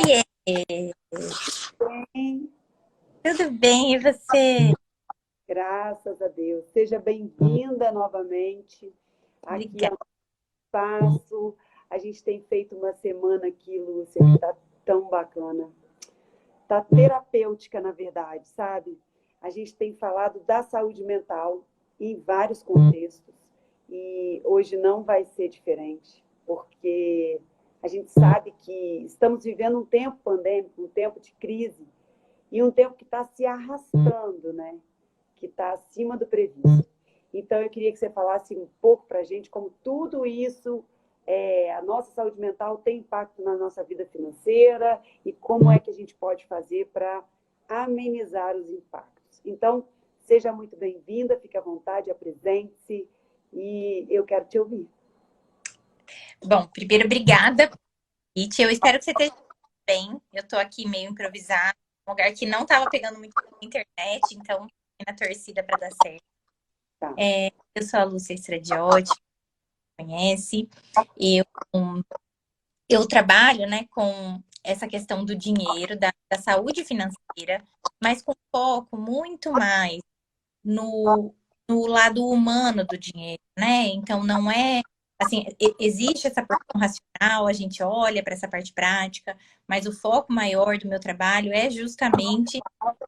Oiê, Bem, tudo bem? E você? graças a Deus. Seja bem-vinda novamente aqui Obrigada. ao Espaço. A gente tem feito uma semana aqui, Lúcia, que está tão bacana. Está terapêutica, na verdade, sabe? A gente tem falado da saúde mental em vários contextos e hoje não vai ser diferente, porque a gente sabe que estamos vivendo um tempo pandêmico, um tempo de crise e um tempo que está se arrastando, né? Que está acima do previsto. Então, eu queria que você falasse um pouco para a gente como tudo isso, a nossa saúde mental tem impacto na nossa vida financeira e como é que a gente pode fazer para amenizar os impactos. Então, seja muito bem-vinda, fique à vontade, apresente-se e eu quero te ouvir. Bom, primeiro, obrigada pelo convite. Eu espero que você esteja bem. Eu tô aqui meio improvisada, um lugar que não estava pegando muito na internet, então na torcida para dar certo. Tá. Eu sou a Lúcia Stradiotti, conhece. Eu, eu trabalho, né, com essa questão do dinheiro, da saúde financeira, mas com foco muito mais no, no lado humano do dinheiro, né? Então, não é assim, existe essa porção racional, a gente olha para essa parte prática, mas o foco maior do meu trabalho é justamente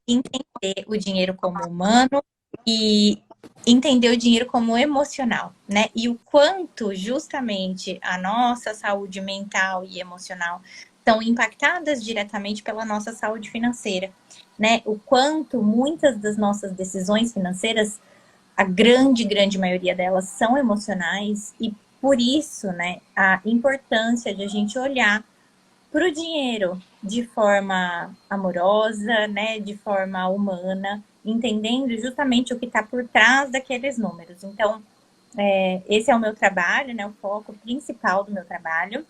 entender o dinheiro como humano e entender o dinheiro como emocional, né? E o quanto justamente a nossa saúde mental e emocional são impactadas diretamente pela nossa saúde financeira, né? O quanto muitas das nossas decisões financeiras, a grande maioria delas são emocionais e por isso, né, a importância de a gente olhar para o dinheiro de forma amorosa, né, de forma humana, entendendo justamente o que está por trás daqueles números. Então, esse é o meu trabalho, né, o foco principal do meu trabalho.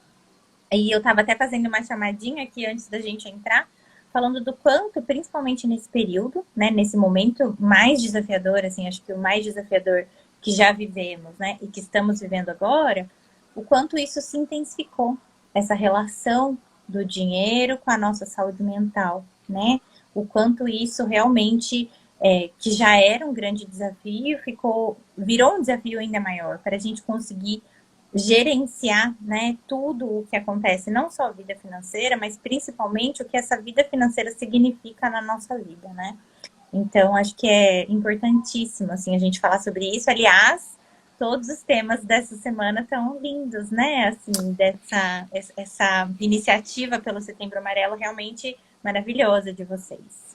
E eu estava até fazendo uma chamadinha aqui antes da gente entrar, falando do quanto, principalmente nesse período, né, nesse momento mais desafiador, assim, acho que o mais desafiador que já vivemos, né, e que estamos vivendo agora, o quanto isso se intensificou, essa relação do dinheiro com a nossa saúde mental, né? O quanto isso realmente, que já era um grande desafio, virou um desafio ainda maior, para a gente conseguir gerenciar, né, tudo o que acontece, não só a vida financeira, mas principalmente o que essa vida financeira significa na nossa vida, né? Então, acho que é importantíssimo, assim, a gente falar sobre isso. Aliás, todos os temas dessa semana estão lindos, né? Assim, essa iniciativa pelo Setembro Amarelo realmente maravilhosa de vocês.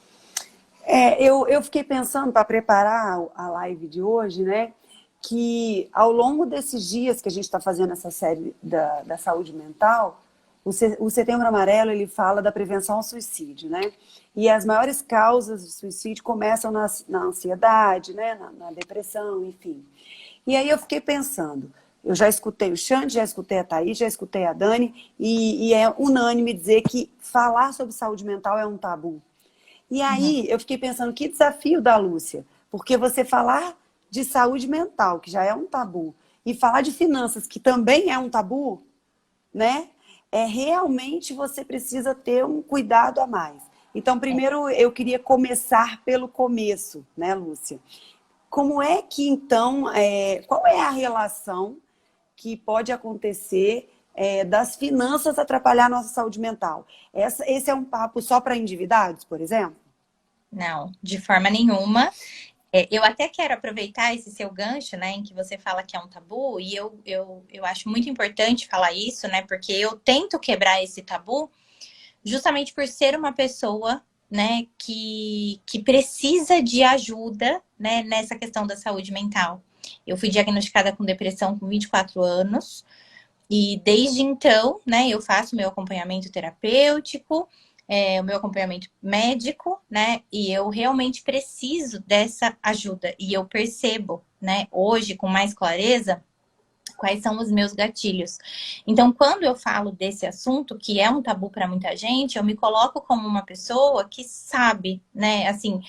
Eu fiquei pensando para preparar a live de hoje, né? Que ao longo desses dias que a gente está fazendo essa série da saúde mental, o Setembro Amarelo ele fala da prevenção ao suicídio, né? E as maiores causas de suicídio começam na ansiedade, né? Na depressão, enfim. E aí eu fiquei pensando, eu já escutei o Xande, já escutei a Thaís, já escutei a Dani, e é unânime dizer que falar sobre saúde mental é um tabu. E Uhum. aí eu fiquei pensando, que desafio da Lúcia, porque você falar de saúde mental, que já é um tabu, e falar de finanças, que também é um tabu, né? Realmente você precisa ter um cuidado a mais. Então, primeiro eu queria começar pelo começo, né, Lúcia? Como é que então, qual é a relação que pode acontecer das finanças atrapalhar a nossa saúde mental? Esse é um papo só para endividados, por exemplo? Não, de forma nenhuma. Eu até quero aproveitar esse seu gancho, né, em que você fala que é um tabu, e eu acho muito importante falar isso, né, porque eu tento quebrar esse tabu justamente por ser uma pessoa, né, que precisa de ajuda, né, nessa questão da saúde mental. Eu fui diagnosticada com depressão com 24 anos, e desde então, né, eu faço meu acompanhamento terapêutico, o meu acompanhamento médico, né, e eu realmente preciso dessa ajuda. E eu percebo, né, hoje com mais clareza, quais são os meus gatilhos. Então, quando eu falo desse assunto, que é um tabu para muita gente, eu me coloco como uma pessoa que sabe, né, assim,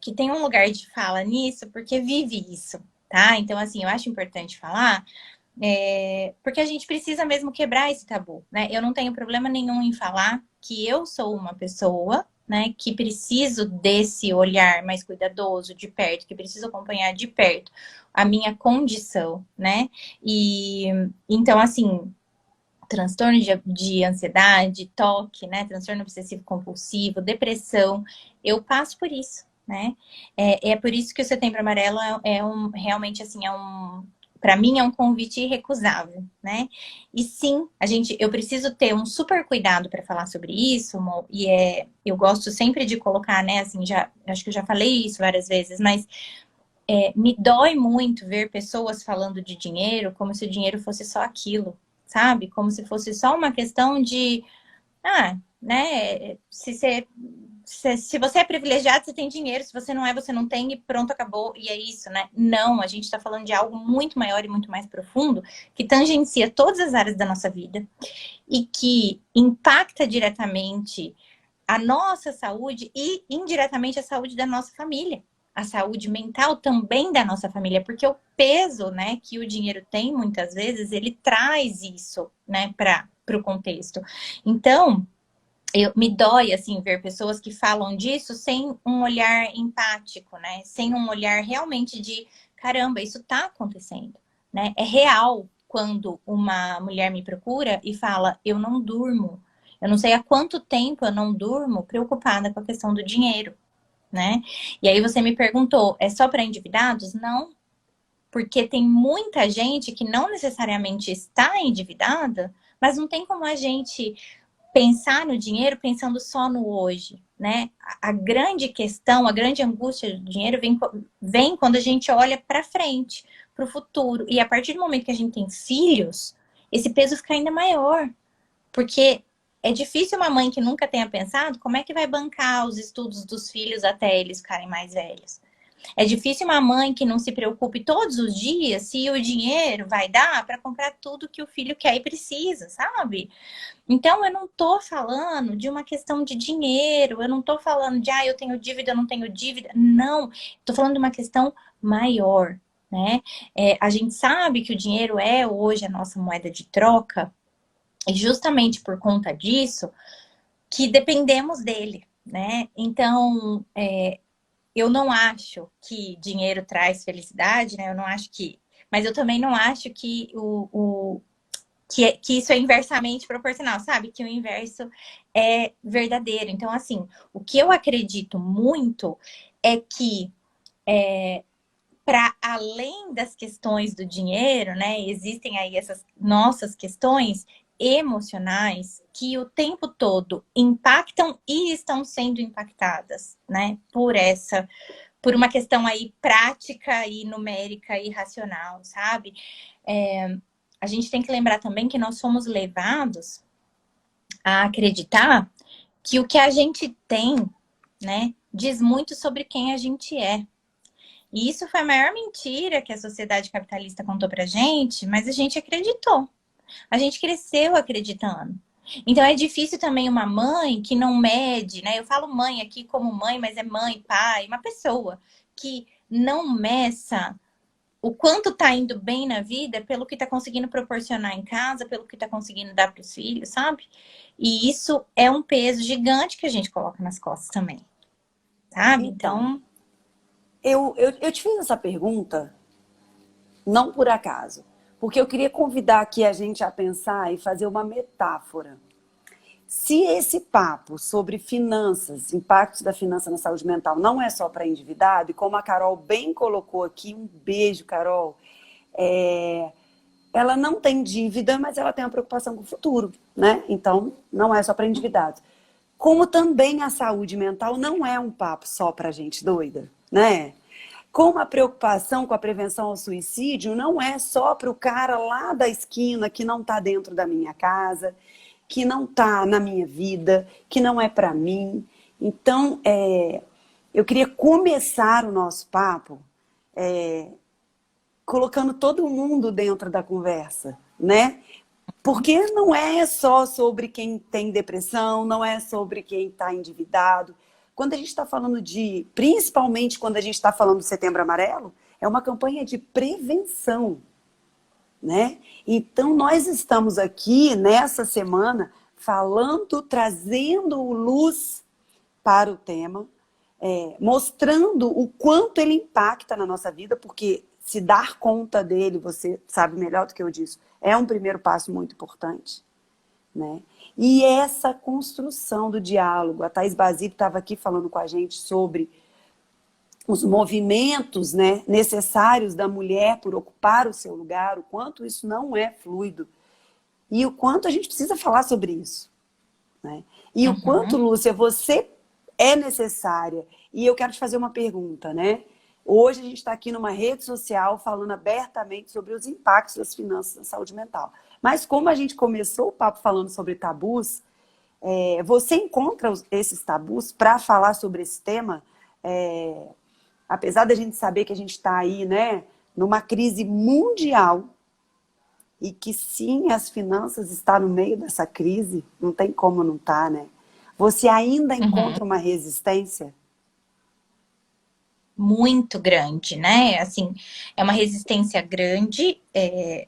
que tem um lugar de fala nisso, porque vive isso, tá? Então, assim, eu acho importante falar, porque a gente precisa mesmo quebrar esse tabu, né? Eu não tenho problema nenhum em falar, que eu sou uma pessoa, né, que preciso desse olhar mais cuidadoso de perto, que preciso acompanhar de perto a minha condição, né? E então, assim, transtorno de ansiedade, toque, né? Transtorno obsessivo compulsivo, depressão, eu passo por isso, né? É por isso que o Setembro Amarelo realmente assim, para mim é um convite irrecusável, né? E sim, eu preciso ter um super cuidado para falar sobre isso, Mo, eu gosto sempre de colocar, né? Assim, acho que eu já falei isso várias vezes, mas me dói muito ver pessoas falando de dinheiro como se o dinheiro fosse só aquilo, sabe? Como se fosse só uma questão de, né? Se você é privilegiado, você tem dinheiro. Se você não é, você não tem e pronto, acabou. E é isso, né? Não, a gente está falando de algo muito maior e muito mais profundo que tangencia todas as áreas da nossa vida e que impacta diretamente a nossa saúde e indiretamente a saúde da nossa família. A saúde mental também da nossa família, porque o peso, né, que o dinheiro tem, muitas vezes, ele traz isso, né, para o contexto. Então, me dói, assim, ver pessoas que falam disso sem um olhar empático, né, sem um olhar realmente de, caramba, isso tá acontecendo, né, é real quando uma mulher me procura e fala, eu não durmo, eu não sei há quanto tempo eu não durmo preocupada com a questão do dinheiro, né? E aí você me perguntou, é só para endividados? Não, porque tem muita gente que não necessariamente está endividada, mas não tem como a gente pensar no dinheiro pensando só no hoje, né? A grande questão, a grande angústia do dinheiro vem quando a gente olha para frente, para o futuro. E a partir do momento que a gente tem filhos, esse peso fica ainda maior. Porque é difícil uma mãe que nunca tenha pensado como é que vai bancar os estudos dos filhos até eles ficarem mais velhos. É difícil uma mãe que não se preocupe todos os dias se o dinheiro vai dar para comprar tudo que o filho quer e precisa, sabe? Então eu não tô falando de uma questão de dinheiro, eu não tô falando de eu tenho dívida, eu não tenho dívida. Não, tô falando de uma questão maior, né? A gente sabe que o dinheiro é hoje a nossa moeda de troca, e justamente por conta disso, que dependemos dele, né? Então, eu não acho que dinheiro traz felicidade, né? Eu não acho que. Mas eu também não acho que que isso é inversamente proporcional, sabe? Que o inverso é verdadeiro. Então, assim, o que eu acredito muito é que para além das questões do dinheiro, né, existem aí essas nossas questões emocionais que o tempo todo impactam e estão sendo impactadas, né, por uma questão aí prática e numérica e racional, sabe? A gente tem que lembrar também que nós somos levados a acreditar que o que a gente tem, né, diz muito sobre quem a gente é. E isso foi a maior mentira que a sociedade capitalista contou pra gente, mas a gente acreditou. A gente cresceu acreditando. Então é difícil também uma mãe que não mede, né? Eu falo mãe aqui como mãe, mas é mãe, pai, uma pessoa que não meça o quanto tá indo bem na vida pelo que tá conseguindo proporcionar em casa, pelo que tá conseguindo dar para os filhos, sabe? E isso é um peso gigante que a gente coloca nas costas também, sabe? Então, Então, eu te fiz essa pergunta não por acaso, porque eu queria convidar aqui a gente a pensar e fazer uma metáfora. Se esse papo sobre finanças, impactos da finança na saúde mental, não é só para endividado, e como a Carol bem colocou aqui, um beijo, Carol, ela não tem dívida, mas ela tem uma preocupação com o futuro, né? Então, não é só para endividados. Como também a saúde mental não é um papo só para gente doida, né? Como a preocupação com a prevenção ao suicídio não é só para o cara lá da esquina que não está dentro da minha casa, que não está na minha vida, que não é para mim. Então, eu queria começar o nosso papo colocando todo mundo dentro da conversa, né? Porque não é só sobre quem tem depressão, não é sobre quem está endividado. Quando a gente está falando principalmente quando a gente está falando do Setembro Amarelo, é uma campanha de prevenção, né? Então, nós estamos aqui nessa semana falando, trazendo luz para o tema, mostrando o quanto ele impacta na nossa vida, porque se dar conta dele, você sabe melhor do que eu disse, é um primeiro passo muito importante, né? E essa construção do diálogo, a Thaís Basílio estava aqui falando com a gente sobre os movimentos, né, necessários da mulher por ocupar o seu lugar, o quanto isso não é fluido e o quanto a gente precisa falar sobre isso, né? E o quanto, Uhum. Lúcia, você é necessária. E eu quero te fazer uma pergunta, né? Hoje a gente está aqui numa rede social falando abertamente sobre os impactos das finanças na saúde mental. Mas como a gente começou o papo falando sobre tabus, você encontra esses tabus para falar sobre esse tema? Apesar da gente saber que a gente está aí, né, numa crise mundial e que sim, as finanças estão no meio dessa crise, não tem como não estar, né? Você ainda Uhum. encontra uma resistência? Muito grande, né? Assim, é uma resistência grande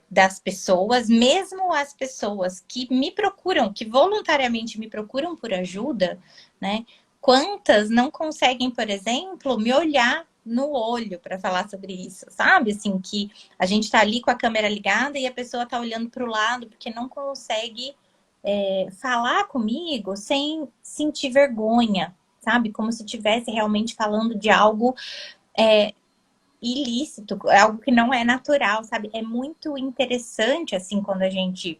das pessoas, mesmo as pessoas que me procuram, que voluntariamente me procuram por ajuda, né? Quantas não conseguem, por exemplo, me olhar no olho para falar sobre isso, sabe? Assim, que a gente tá ali com a câmera ligada e a pessoa tá olhando para o lado porque não consegue falar comigo sem sentir vergonha, sabe? Como se estivesse realmente falando de algo ilícito, é algo que não é natural, sabe? É muito interessante, assim, quando a gente...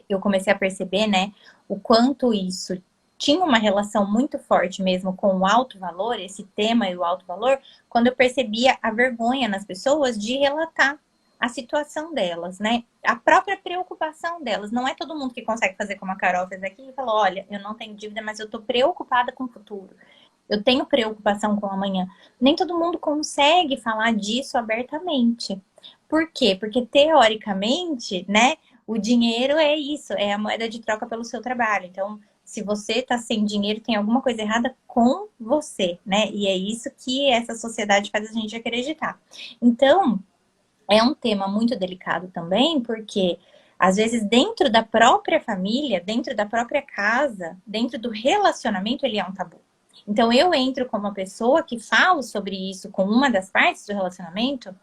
eu comecei a perceber, né, o quanto isso tinha uma relação muito forte mesmo com o alto valor, esse tema e o alto valor, quando eu percebia a vergonha nas pessoas de relatar a situação delas, né? A própria preocupação delas. Não é todo mundo que consegue fazer como a Carol fez aqui e falou, olha, eu não tenho dívida, mas eu tô preocupada com o futuro. Eu tenho preocupação com o amanhã. Nem todo mundo consegue falar disso abertamente. Por quê? Porque teoricamente, né, o dinheiro é isso, é a moeda de troca pelo seu trabalho. Então, se você tá sem dinheiro, tem alguma coisa errada com você, né? E é isso que essa sociedade faz a gente acreditar. Então, é um tema muito delicado também, porque às vezes dentro da própria família, dentro da própria casa, dentro do relacionamento, ele é um tabu. Então eu entro como uma pessoa que falo sobre isso com uma das partes do relacionamento,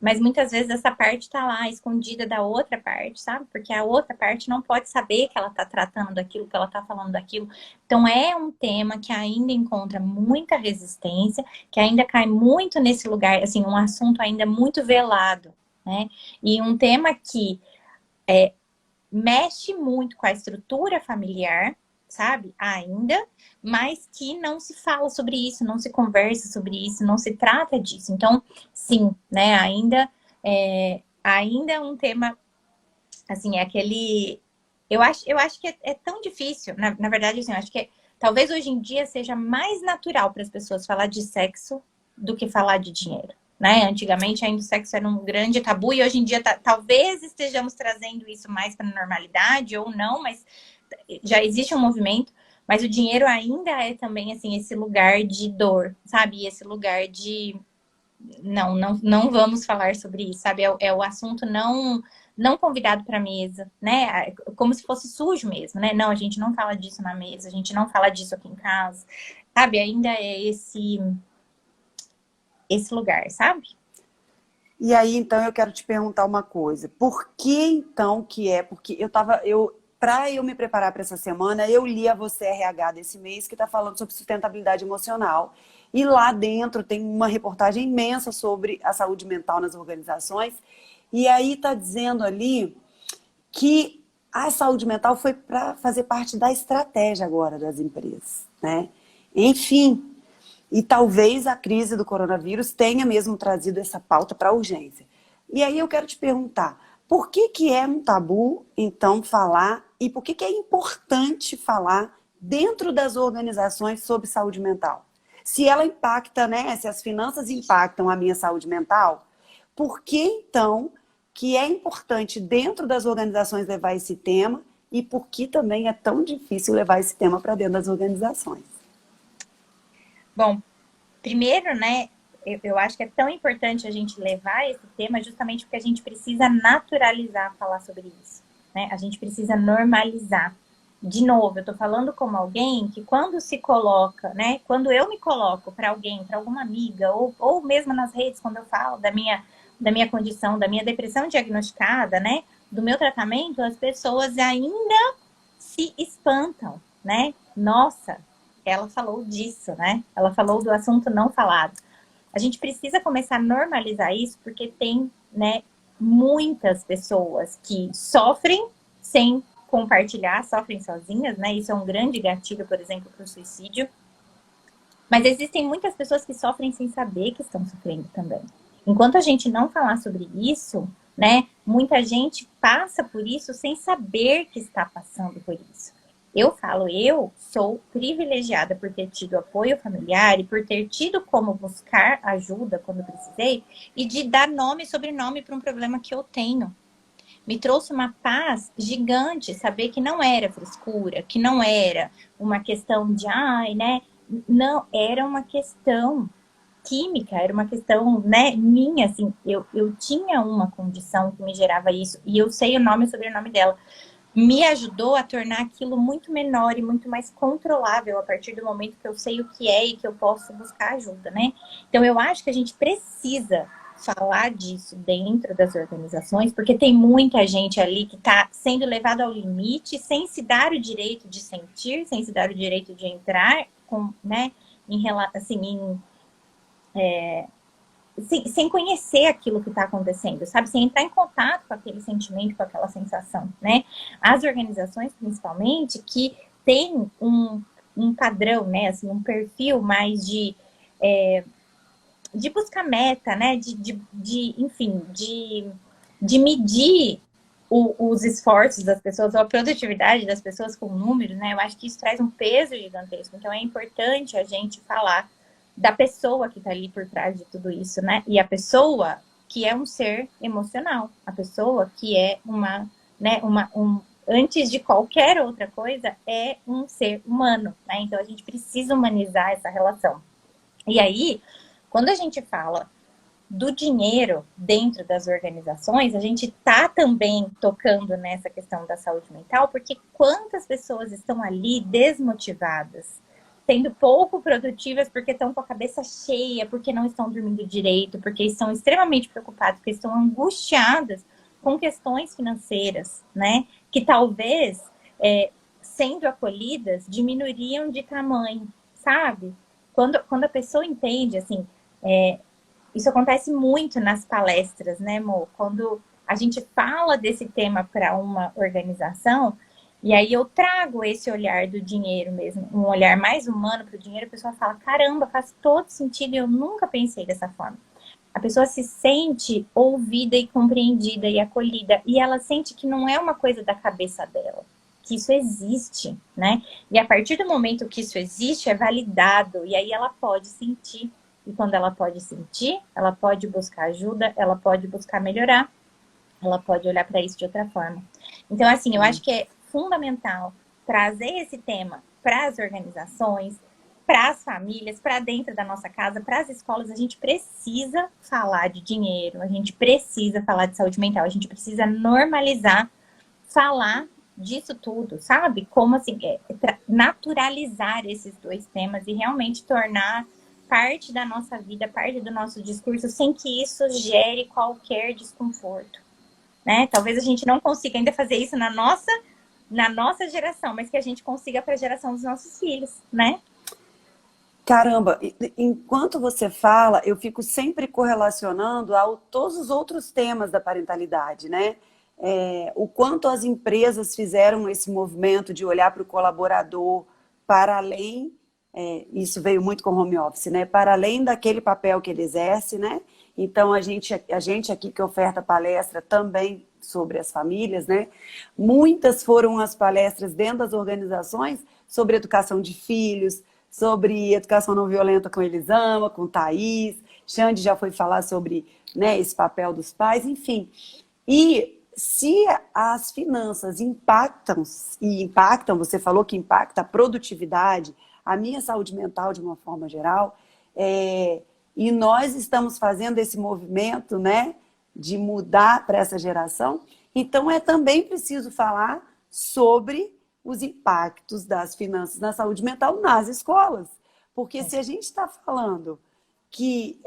mas muitas vezes essa parte tá lá escondida da outra parte, sabe? Porque a outra parte não pode saber que ela tá tratando daquilo, que ela tá falando daquilo. Então é um tema que ainda encontra muita resistência, que ainda cai muito nesse lugar, assim, um assunto ainda muito velado, né? E um tema que mexe muito com a estrutura familiar, sabe? Ainda, mas que não se fala sobre isso, não se conversa sobre isso, não se trata disso. Então, sim, né? Ainda é um tema, assim, é aquele. Eu acho que é tão difícil, na verdade, assim, eu acho que talvez hoje em dia seja mais natural para as pessoas falar de sexo do que falar de dinheiro. Né? Antigamente ainda o sexo era um grande tabu e hoje em dia talvez estejamos trazendo isso mais para a normalidade ou não, mas já existe um movimento, mas o dinheiro ainda é também assim esse lugar de dor, sabe? Esse lugar de não vamos falar sobre isso, sabe? É o assunto não convidado para mesa, né? Como se fosse sujo mesmo, né? Não, a gente não fala disso na mesa, a gente não fala disso aqui em casa, sabe? Ainda é esse lugar, sabe? E aí, então, eu quero te perguntar uma coisa. Por que, então, que é? Porque para eu me preparar para essa semana, eu li a Você RH desse mês, que está falando sobre sustentabilidade emocional. E lá dentro tem uma reportagem imensa sobre a saúde mental nas organizações. E aí está dizendo ali que a saúde mental foi para fazer parte da estratégia agora das empresas, né? Enfim, e talvez a crise do coronavírus tenha mesmo trazido essa pauta para a urgência. E aí eu quero te perguntar, por que que é um tabu, então, falar, e por que que é importante falar dentro das organizações sobre saúde mental? Se ela impacta, né, se as finanças impactam a minha saúde mental, por que então que é importante dentro das organizações levar esse tema e por que também é tão difícil levar esse tema para dentro das organizações? Bom, primeiro, né, eu acho que é tão importante a gente levar esse tema justamente porque a gente precisa naturalizar falar sobre isso. né? A gente precisa normalizar. De novo, eu tô falando como alguém que quando se coloca, né? Quando eu me coloco para alguém, para alguma amiga, ou mesmo nas redes, quando eu falo da minha condição, da minha depressão diagnosticada, né? Do meu tratamento, as pessoas ainda se espantam, né? Nossa, ela falou disso, né? Ela falou do assunto não falado. A gente precisa começar a normalizar isso, porque tem, né, muitas pessoas que sofrem sem compartilhar, sofrem sozinhas, né? Isso é um grande gatilho, por exemplo, para o suicídio. Mas existem muitas pessoas que sofrem sem saber que estão sofrendo também. Enquanto a gente não falar sobre isso, né, muita gente passa por isso sem saber que está passando por isso. Eu falo, eu sou privilegiada por ter tido apoio familiar e por ter tido como buscar ajuda quando precisei e de dar nome e sobrenome para um problema que eu tenho. Me trouxe uma paz gigante saber que não era frescura, que não era uma questão de, ai, né? Não, era uma questão química, era uma questão, né, minha, assim, eu tinha uma condição que me gerava isso, e eu sei o nome e sobrenome dela. Me ajudou a tornar aquilo muito menor e muito mais controlável a partir do momento que eu sei o que é e que eu posso buscar ajuda, né? Então, eu acho que a gente precisa falar disso dentro das organizações, porque tem muita gente ali que está sendo levada ao limite sem se dar o direito de sentir, sem se dar o direito de entrar com, né, assim, sem conhecer aquilo que está acontecendo, sabe? Sem entrar em contato com aquele sentimento, com aquela sensação, né? As organizações, principalmente, que têm um padrão, né? Assim, um perfil mais de buscar meta, né? Enfim, de medir os esforços das pessoas, ou a produtividade das pessoas com números, né? Eu acho que isso traz um peso gigantesco. Então, é importante a gente falar da pessoa que está ali por trás de tudo isso, né? E a pessoa que é um ser emocional, a pessoa que é né, antes de qualquer outra coisa, é um ser humano, né? Então, a gente precisa humanizar essa relação. E aí, quando a gente fala do dinheiro dentro das organizações, a gente está também tocando nessa questão da saúde mental, porque quantas pessoas estão ali desmotivadas, sendo pouco produtivas porque estão com a cabeça cheia, porque não estão dormindo direito, porque estão extremamente preocupadas, porque estão angustiadas com questões financeiras, né? Que talvez, sendo acolhidas, diminuiriam de tamanho, sabe? Quando a pessoa entende, assim, isso acontece muito nas palestras, né, Mo? Quando a gente fala desse tema para uma organização, e aí eu trago esse olhar do dinheiro mesmo, um olhar mais humano para o dinheiro, a pessoa fala, caramba, faz todo sentido, eu nunca pensei dessa forma. A pessoa se sente ouvida e compreendida e acolhida, e ela sente que não é uma coisa da cabeça dela, que isso existe, né? E a partir do momento que isso existe, é validado, e aí ela pode sentir. E quando ela pode sentir, ela pode buscar ajuda, ela pode buscar melhorar, ela pode olhar para isso de outra forma. Então, assim, eu acho que é fundamental trazer esse tema para as organizações, para as famílias, para dentro da nossa casa, para as escolas. A gente precisa falar de dinheiro, a gente precisa falar de saúde mental, a gente precisa normalizar, falar disso tudo, sabe? Como assim, naturalizar esses dois temas e realmente tornar parte da nossa vida, parte do nosso discurso, sem que isso gere qualquer desconforto, né? Talvez a gente não consiga ainda fazer isso na nossa geração, mas que a gente consiga para a geração dos nossos filhos, né? Caramba, enquanto você fala, eu fico sempre correlacionando a todos os outros temas da parentalidade, né? O quanto as empresas fizeram esse movimento de olhar para o colaborador para além, isso veio muito com home office, né? Para além daquele papel que ele exerce, né? Então, a gente aqui que oferta palestra também sobre as famílias, né? Muitas foram as palestras dentro das organizações sobre educação de filhos, sobre educação não violenta com Elisama, com Thaís, Xande já foi falar sobre, né, esse papel dos pais, enfim. E se as finanças impactam, você falou que impacta a produtividade, a minha saúde mental de uma forma geral, e nós estamos fazendo esse movimento, né, de mudar para essa geração, Então, é também preciso falar sobre os impactos das finanças na saúde mental nas escolas. Porque se a gente está falando que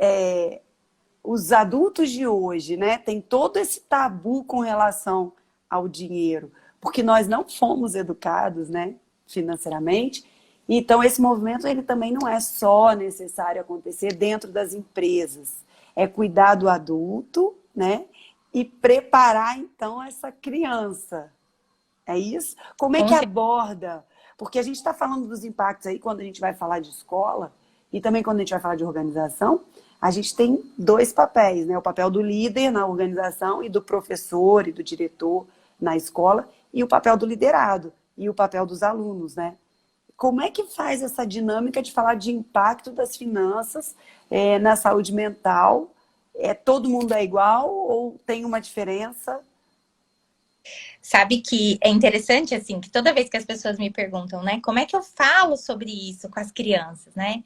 os adultos de hoje, né, tem todo esse tabu com relação ao dinheiro, porque nós não fomos educados, né, financeiramente. Então, esse movimento ele também não é só necessário acontecer dentro das empresas. É cuidar do adulto, né, e preparar, então, essa criança. É isso? Como é Com que certeza. aborda? Porque a gente está falando dos impactos aí quando a gente vai falar de escola e também quando a gente vai falar de organização, a gente tem dois papéis, né? O papel do líder na organização e do professor e do diretor na escola e o papel do liderado e o papel dos alunos, né? Como é que faz essa dinâmica de falar de impacto das finanças na saúde mental? Todo mundo é igual ou tem uma diferença? Sabe que é interessante, assim, que toda vez que as pessoas me perguntam, né, como é que eu falo sobre isso com as crianças, né?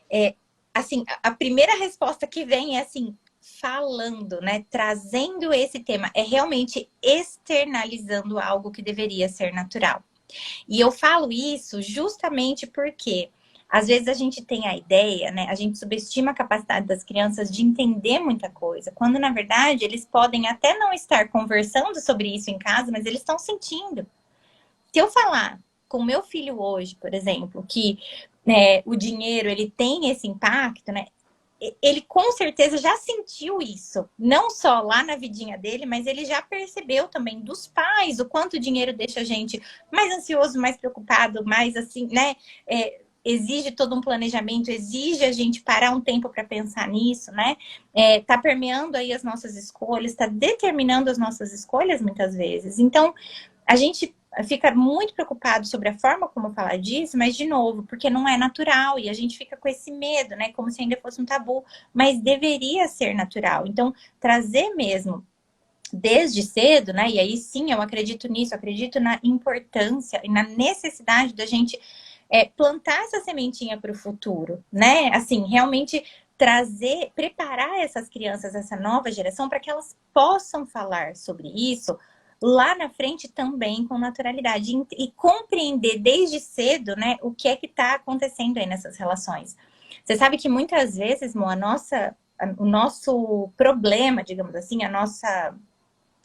É, assim, a primeira resposta que vem é assim, falando, né, trazendo esse tema, é realmente externalizando algo que deveria ser natural. E eu falo isso justamente porque às vezes a gente tem a ideia, né? A gente subestima a capacidade das crianças de entender muita coisa, quando na verdade eles podem até não estar conversando sobre isso em casa, mas eles estão sentindo. Se eu falar com meu filho hoje, por exemplo, que o dinheiro ele tem esse impacto, né? Ele com certeza já sentiu isso, não só lá na vidinha dele, mas ele já percebeu também dos pais o quanto o dinheiro deixa a gente mais ansioso, mais preocupado, mais assim, né? Exige todo um planejamento, exige a gente parar um tempo para pensar nisso, né? Tá permeando aí as nossas escolhas, tá determinando as nossas escolhas muitas vezes. Então, a gente fica muito preocupado sobre a forma como falar disso, mas de novo, porque não é natural e a gente fica com esse medo, né? Como se ainda fosse um tabu, mas deveria ser natural. Então, trazer mesmo desde cedo, né? E aí sim, eu acredito nisso, eu acredito na importância e na necessidade da gente plantar essa sementinha para o futuro, né? Assim, realmente trazer, preparar essas crianças, essa nova geração, para que elas possam falar sobre isso lá na frente também com naturalidade e compreender desde cedo, né, o que é que está acontecendo aí nessas relações. Você sabe que muitas vezes, Mo, o nosso problema, digamos assim, a nossa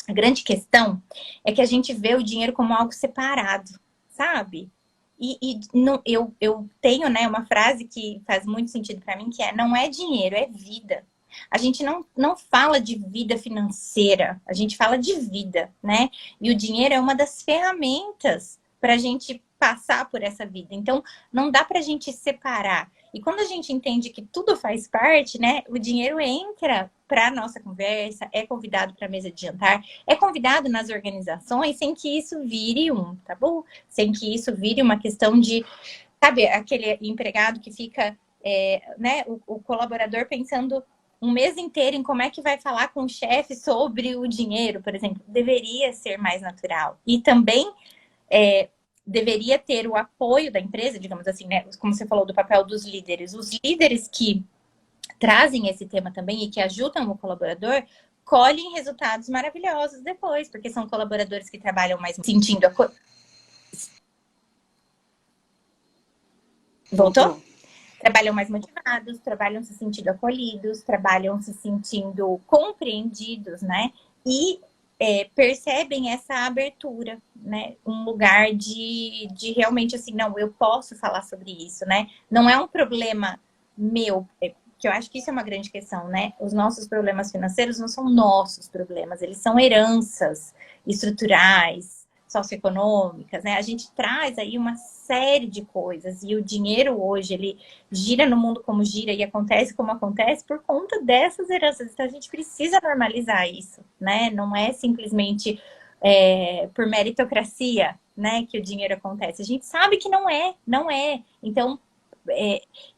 grande questão é que a gente vê o dinheiro como algo separado, sabe? E não, eu tenho, né, uma frase que faz muito sentido para mim, que é: não é dinheiro, é vida. A gente não fala de vida financeira, a gente fala de vida, né? E o dinheiro é uma das ferramentas para a gente passar por essa vida. Então, não dá para a gente separar. E quando a gente entende que tudo faz parte, né? O dinheiro entra para a nossa conversa, é convidado para a mesa de jantar, é convidado nas organizações sem que isso vire um tabu, sem que isso vire uma questão de, sabe, aquele empregado que fica, né, o colaborador pensando um mês inteiro em como é que vai falar com o chefe sobre o dinheiro, por exemplo. Deveria ser mais natural. E também deveria ter o apoio da empresa, digamos assim, né? Como você falou do papel dos líderes. Os líderes que trazem esse tema também e que ajudam o colaborador colhem resultados maravilhosos depois, porque são colaboradores que trabalham mais sentindo a Voltou? Voltou. Trabalham mais motivados, trabalham se sentindo acolhidos, trabalham se sentindo compreendidos, né? E percebem essa abertura, né? Um lugar de realmente assim, não, eu posso falar sobre isso, né? Não é um problema meu, que eu acho que isso é uma grande questão, né? Os nossos problemas financeiros não são nossos problemas, eles são heranças estruturais, socioeconômicas, né? A gente traz aí uma série de coisas e o dinheiro hoje, ele gira no mundo como gira e acontece como acontece por conta dessas heranças. Então a gente precisa normalizar isso, né? Não é simplesmente por meritocracia, né, que o dinheiro acontece. A gente sabe que não é, não é. Então,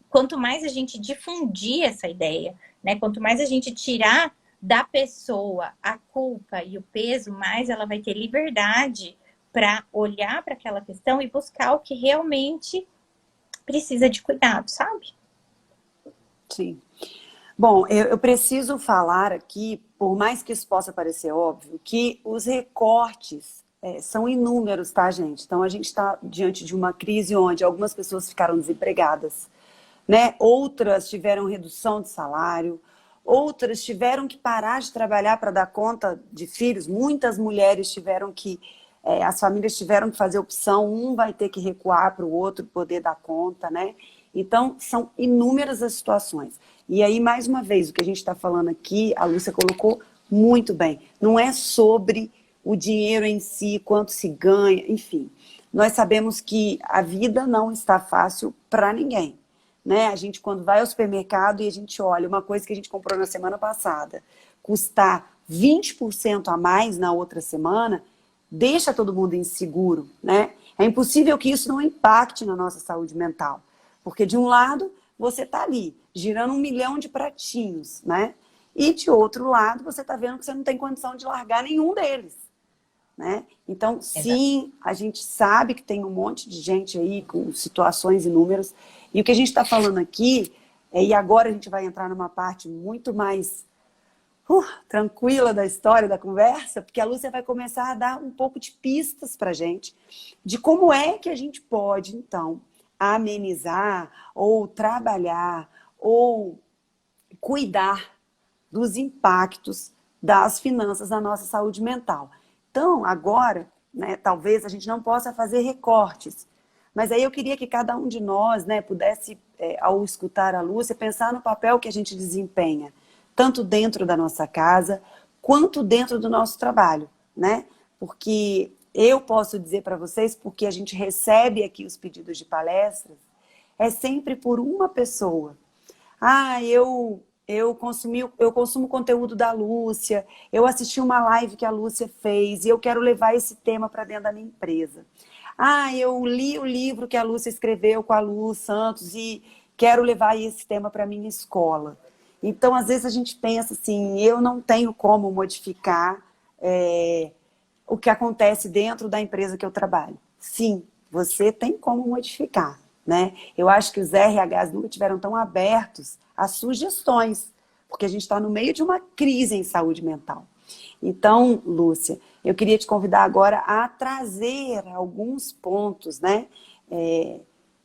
quanto mais a gente difundir essa ideia, né, quanto mais a gente tirar da pessoa a culpa e o peso, mais ela vai ter liberdade para olhar para aquela questão e buscar o que realmente precisa de cuidado, sabe? Sim. Bom, eu preciso falar aqui, por mais que isso possa parecer óbvio, que os recortes são inúmeros, tá, gente? Então, a gente está diante de uma crise onde algumas pessoas ficaram desempregadas, né? Outras tiveram redução de salário, outras tiveram que parar de trabalhar para dar conta de filhos. Muitas mulheres tiveram que, as famílias tiveram que fazer opção, um vai ter que recuar para o outro poder dar conta, né? Então, são inúmeras as situações. E aí, mais uma vez, o que a gente está falando aqui, a Lúcia colocou muito bem. Não é sobre o dinheiro em si, quanto se ganha, enfim. Nós sabemos que a vida não está fácil para ninguém. Né? A gente, quando vai ao supermercado e a gente olha uma coisa que a gente comprou na semana passada, custar 20% a mais na outra semana, deixa todo mundo inseguro, né? É impossível que isso não impacte na nossa saúde mental. Porque, de um lado, você está ali, girando 1 milhão de pratinhos, né? E, de outro lado, você está vendo que você não tem condição de largar nenhum deles, né? Então, Exato. sim, a gente sabe que tem um monte de gente aí com situações inúmeras. E o que a gente está falando aqui, e agora a gente vai entrar numa parte muito mais tranquila da história, da conversa, porque a Lúcia vai começar a dar um pouco de pistas para a gente de como é que a gente pode, então, amenizar ou trabalhar ou cuidar dos impactos das finanças na nossa saúde mental. Então, agora, né, talvez a gente não possa fazer recortes, mas aí eu queria que cada um de nós, né, pudesse, ao escutar a Lúcia, pensar no papel que a gente desempenha, tanto dentro da nossa casa, quanto dentro do nosso trabalho, né? Porque eu posso dizer para vocês, porque a gente recebe aqui os pedidos de palestras, é sempre por uma pessoa. Ah, eu consumo conteúdo da Lúcia, eu assisti uma live que a Lúcia fez e eu quero levar esse tema para dentro da minha empresa. Ah, eu li o livro que a Lúcia escreveu com a Lu Santos e quero levar esse tema para a minha escola. Então, às vezes a gente pensa assim, eu não tenho como modificar o que acontece dentro da empresa que eu trabalho. Sim, você tem como modificar, né? Eu acho que os RHs nunca tiveram tão abertos a sugestões, porque a gente está no meio de uma crise em saúde mental. Então, Lúcia, eu queria te convidar agora a trazer alguns pontos, né?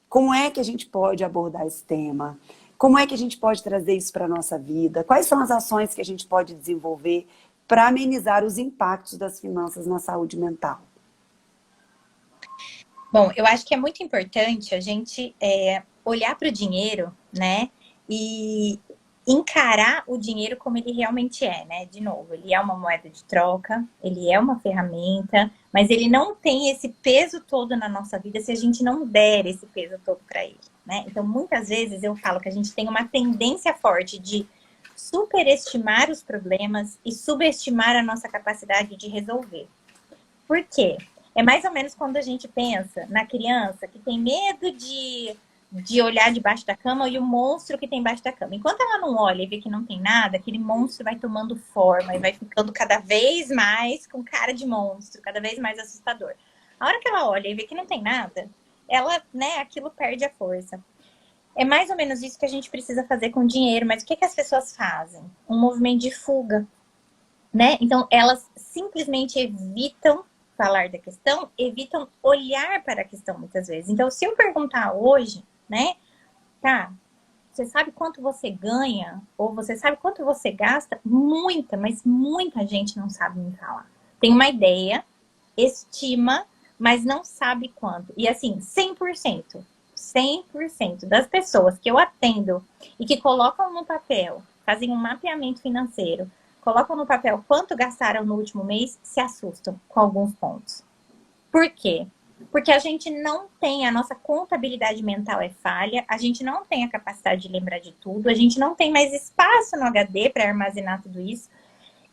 Como é que a gente pode abordar esse tema? Como é que a gente pode trazer isso para a nossa vida? Quais são as ações que a gente pode desenvolver para amenizar os impactos das finanças na saúde mental? Bom, eu acho que é muito importante a gente olhar para o dinheiro, né? E encarar o dinheiro como ele realmente é, né? De novo, ele é uma moeda de troca, ele é uma ferramenta, mas ele não tem esse peso todo na nossa vida se a gente não der esse peso todo para ele, né? Então, muitas vezes eu falo que a gente tem uma tendência forte de superestimar os problemas e subestimar a nossa capacidade de resolver. Por quê? É mais ou menos quando a gente pensa na criança que tem medo de olhar debaixo da cama e o monstro que tem embaixo da cama. Enquanto ela não olha e vê que não tem nada, aquele monstro vai tomando forma e vai ficando cada vez mais com cara de monstro, cada vez mais assustador. A hora que ela olha e vê que não tem nada, ela, né, aquilo perde a força. É mais ou menos isso que a gente precisa fazer com dinheiro, mas o que as pessoas fazem? Um movimento de fuga, né? Então, elas simplesmente evitam falar da questão, evitam olhar para a questão muitas vezes. Então, se eu perguntar hoje, né, tá, você sabe quanto você ganha? Ou você sabe quanto você gasta? Muita, mas muita gente não sabe me falar. Tem uma ideia, estima, mas não sabe quanto. E assim, 100% das pessoas que eu atendo e que colocam no papel, fazem um mapeamento financeiro, colocam no papel quanto gastaram no último mês, se assustam com alguns pontos. Por quê? Porque a gente não tem, a nossa contabilidade mental é falha, a gente não tem a capacidade de lembrar de tudo, a gente não tem mais espaço no HD para armazenar tudo isso.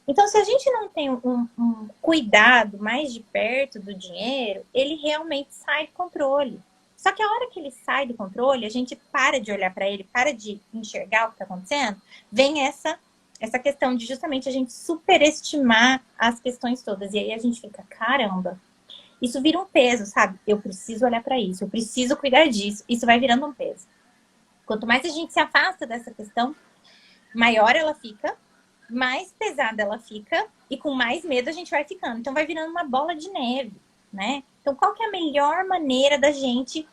Então, se a gente não tem um cuidado mais de perto do dinheiro, ele realmente sai do controle. Só que a hora que ele sai do controle, a gente para de olhar para ele, para de enxergar o que está acontecendo, vem essa questão de justamente a gente superestimar as questões todas. E aí a gente fica, caramba, isso vira um peso, sabe? Eu preciso olhar para isso, eu preciso cuidar disso. Isso vai virando um peso. Quanto mais a gente se afasta dessa questão, maior ela fica, mais pesada ela fica e com mais medo a gente vai ficando. Então vai virando uma bola de neve, né? Então qual que é a melhor maneira da gente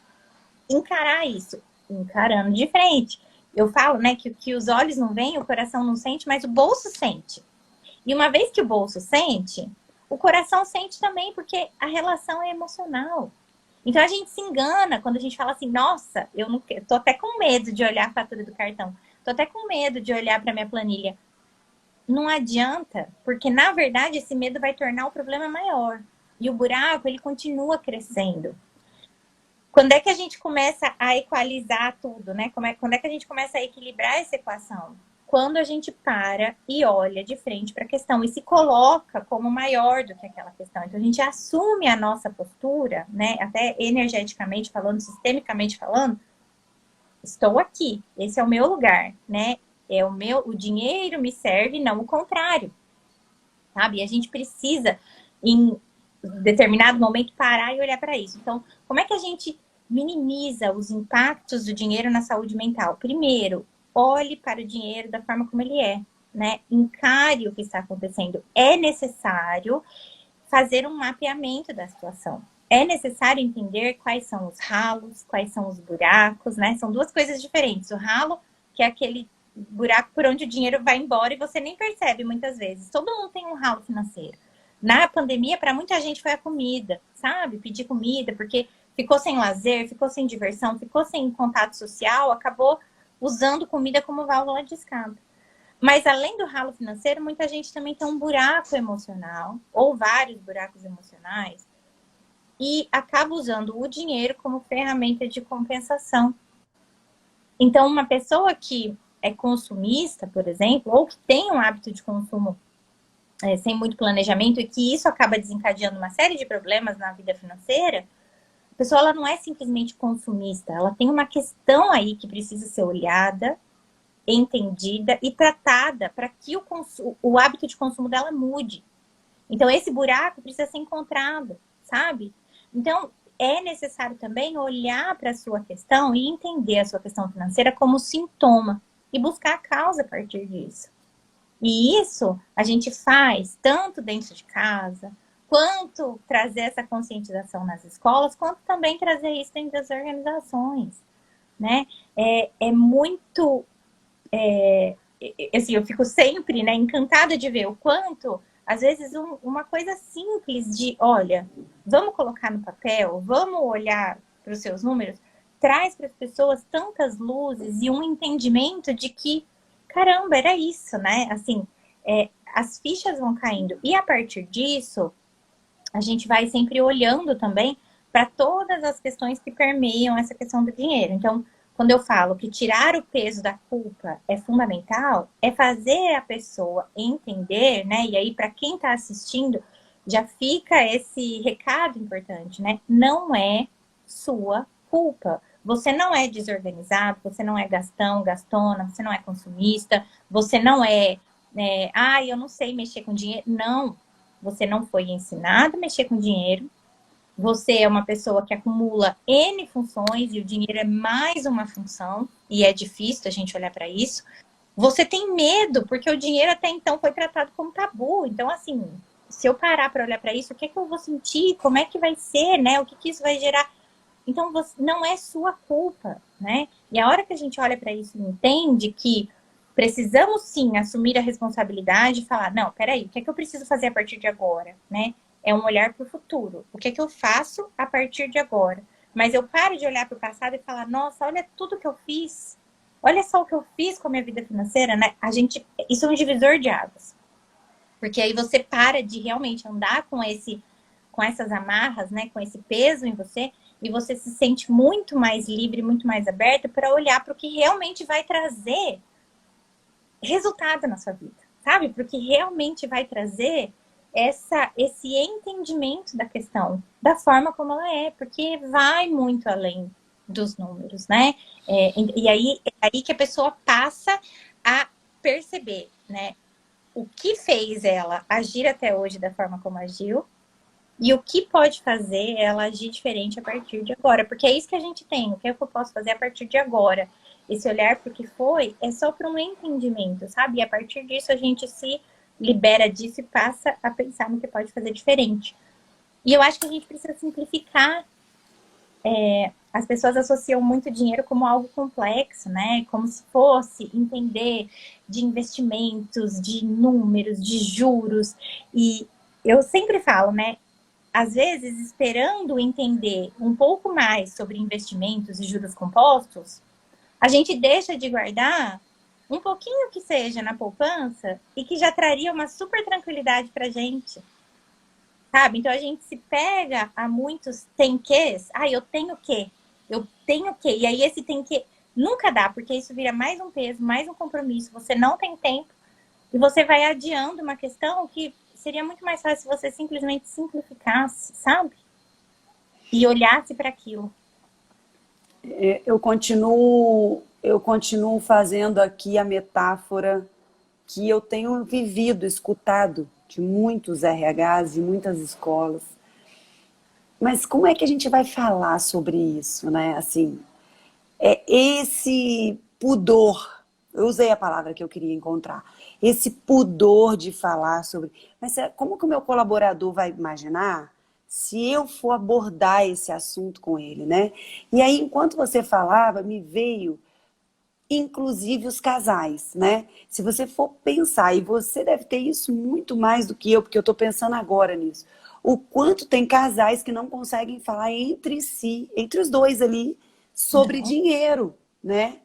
encarar isso? Encarando de frente. Eu falo, né, que os olhos não veem, o coração não sente, mas o bolso sente. E uma vez que o bolso sente, o coração sente também, porque a relação é emocional. Então a gente se engana quando a gente fala assim, nossa, eu não tô até com medo de olhar a fatura do cartão. Tô até com medo de olhar para minha planilha. Não adianta, porque na verdade esse medo vai tornar o problema maior. E o buraco, ele continua crescendo. Quando é que a gente começa a equalizar tudo, né? Quando é que a gente começa a equilibrar essa equação? Quando a gente para e olha de frente para a questão e se coloca como maior do que aquela questão. Então a gente assume a nossa postura, né? Até energeticamente falando, sistemicamente falando, estou aqui, esse é o meu lugar, né? O dinheiro me serve, não o contrário, sabe? E a gente precisa, em determinado momento, parar e olhar para isso. Então, como é que a gente minimiza os impactos do dinheiro na saúde mental? Primeiro, olhe para o dinheiro da forma como ele é, né? Encare o que está acontecendo. É necessário fazer um mapeamento da situação. É necessário entender quais são os ralos, quais são os buracos, né? São duas coisas diferentes. O ralo, que é aquele buraco por onde o dinheiro vai embora e você nem percebe muitas vezes. Todo mundo tem um ralo financeiro. Na pandemia, para muita gente foi a comida, sabe? Pedir comida, porque ficou sem lazer, ficou sem diversão, ficou sem contato social, acabou usando comida como válvula de escape. Mas além do ralo financeiro, muita gente também tem um buraco emocional, ou vários buracos emocionais, e acaba usando o dinheiro como ferramenta de compensação. Então, uma pessoa que é consumista, por exemplo, ou que tem um hábito de consumo sem muito planejamento, e que isso acaba desencadeando uma série de problemas na vida financeira, a pessoa ela não é simplesmente consumista, ela tem uma questão aí que precisa ser olhada, entendida e tratada para que o hábito de consumo dela mude. Então, esse buraco precisa ser encontrado, sabe? Então, é necessário também olhar para a sua questão e entender a sua questão financeira como sintoma e buscar a causa a partir disso. E isso a gente faz tanto dentro de casa, quanto trazer essa conscientização nas escolas, quanto também trazer isso dentro das organizações, né? É muito assim, eu fico sempre, né, encantada de ver o quanto, às vezes, uma coisa simples de, olha, vamos colocar no papel, vamos olhar para os seus números, traz para as pessoas tantas luzes e um entendimento de que, caramba, era isso, né? Assim, as fichas vão caindo. E a partir disso, a gente vai sempre olhando também para todas as questões que permeiam essa questão do dinheiro. Então, quando eu falo que tirar o peso da culpa é fundamental, é fazer a pessoa entender, né? E aí, para quem está assistindo, já fica esse recado importante, né? Não é sua culpa. Você não é desorganizado, você não é gastão, gastona, você não é consumista, você não eu não sei mexer com dinheiro. Não, você não foi ensinado a mexer com dinheiro. Você é uma pessoa que acumula N funções e o dinheiro é mais uma função, e é difícil a gente olhar para isso. Você tem medo, porque o dinheiro até então foi tratado como tabu. Então, assim, se eu parar para olhar para isso, o que é que eu vou sentir? Como é que vai ser, né? O que que isso vai gerar? Então, não é sua culpa, né? E a hora que a gente olha para isso e entende que precisamos sim assumir a responsabilidade e falar, não, peraí, o que é que eu preciso fazer a partir de agora, né? É um olhar para o futuro. O que é que eu faço a partir de agora? Mas eu paro de olhar para o passado e falar, nossa, olha tudo que eu fiz. Olha só o que eu fiz com a minha vida financeira, né? Isso é um divisor de águas. Porque aí você para de realmente andar com essas amarras, né? Com esse peso em você, e você se sente muito mais livre, muito mais aberto para olhar para o que realmente vai trazer resultado na sua vida, sabe? Porque realmente vai trazer esse entendimento da questão, da forma como ela é, porque vai muito além dos números, né? E aí é aí que a pessoa passa a perceber, né? O que fez ela agir até hoje da forma como agiu E o que pode fazer ela agir diferente a partir de agora? Porque é isso que a gente tem. O que é que eu posso fazer a partir de agora? Esse olhar para o que foi é só para um entendimento, sabe? E a partir disso a gente se libera disso e passa a pensar no que pode fazer diferente. E eu acho que a gente precisa simplificar. As pessoas associam muito dinheiro como algo complexo, né? Como se fosse entender de investimentos, de números, de juros. E eu sempre falo, né? Às vezes, esperando entender um pouco mais sobre investimentos e juros compostos, a gente deixa de guardar um pouquinho que seja na poupança e que já traria uma super tranquilidade para a gente, sabe? Então a gente se pega a muitos tem quês. Ah, eu tenho que, eu tenho que. E aí esse tem que nunca dá, porque isso vira mais um peso, mais um compromisso. Você não tem tempo e você vai adiando uma questão que seria muito mais fácil se você simplesmente simplificasse, sabe? E olhasse para aquilo. Eu continuo fazendo aqui a metáfora que eu tenho vivido, escutado de muitos RHs, de muitas escolas. Mas como é que a gente vai falar sobre isso, né? Assim, é esse pudor, eu usei a palavra que eu queria encontrar, esse pudor de falar sobre. Mas como que o meu colaborador vai imaginar se eu for abordar esse assunto com ele, né? E aí, enquanto você falava, me veio inclusive os casais, né? Se você for pensar, e você deve ter isso muito mais do que eu, porque eu estou pensando agora nisso, o quanto tem casais que não conseguem falar entre si, entre os dois ali, sobre Não. dinheiro, né?